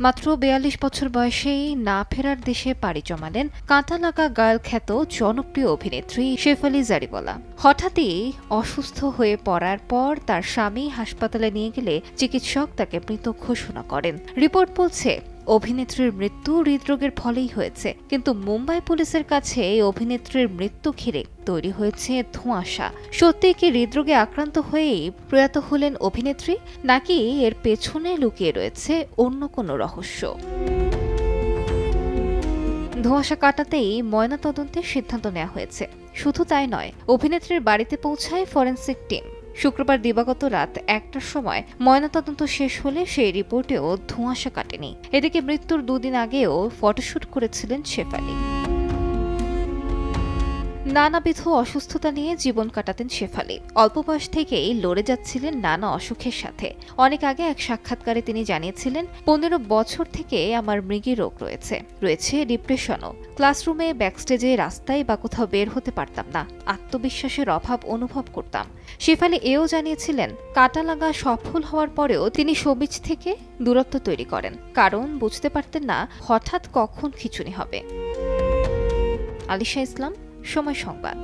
মাত্র ৪২ বছর বয়সেই না ফেরার দেশে পাড়ি জমালেন কাঁটালাগা গার্ল খ্যাত জনপ্রিয় অভিনেত্রী শেফালি জারিওয়ালা। হঠাৎই অসুস্থ হয়ে পড়ার পর তার স্বামী হাসপাতালে নিয়ে গেলে চিকিৎসক তাকে মৃত ঘোষণা করেন। রিপোর্ট বলছে অভিনেত্রীর মৃত্যু হৃদরোগের ফলেই হয়েছে, কিন্তু মুম্বাই পুলিশের কাছে এই অভিনেত্রীর মৃত্যু ঘিরে তৈরি হয়েছে ধোঁয়াশা। সত্যি কি হৃদরোগে আক্রান্ত হয়েই প্রয়াত হলেন অভিনেত্রী, নাকি এর পেছনে লুকিয়ে রয়েছে অন্য কোনো রহস্য? ধোঁয়াশা কাটাতেই ময়নাতদন্তের সিদ্ধান্ত নেওয়া হয়েছে। শুধু তাই নয়, অভিনেত্রীর বাড়িতে পৌঁছায় ফরেনসিক টিম। শুক্রবার দিবাগত রাত ১টার সময় ময়নাতদন্ত শেষ হলে সেই রিপোর্টেও ধোঁয়াশা কাটেনি। এদিকে মৃত্যুর দুদিন আগেও ফটোশুট করেছিলেন শেফালি। নানাবিধ অসুস্থতা নিয়ে জীবন কাটাতেন শেফালি। অল্প বয়স থেকেই লড়ে যাচ্ছিলেন নানা অসুখের সাথে। অনেক আগে এক সাক্ষাৎকারে তিনি জানিয়েছিলেন, ১৫ বছর থেকে আমার মৃগী রোগ রয়েছে ডিপ্রেশনও। ক্লাসরুমে, ব্যাকস্টেজে, রাস্তায় বা কোথাও বের হতে পারতাম না। আত্মবিশ্বাসের অভাব অনুভব করতাম। শেফালি এও জানিয়েছিলেন, কাঁটালাগা সফল হওয়ার পরেও তিনি শোবিজ থেকে দূরত্ব তৈরি করেন, কারণ বুঝতে পারতেন না হঠাৎ কখন খিঁচুনি হবে। আলিশা ইসলাম, সময় সংবাদ।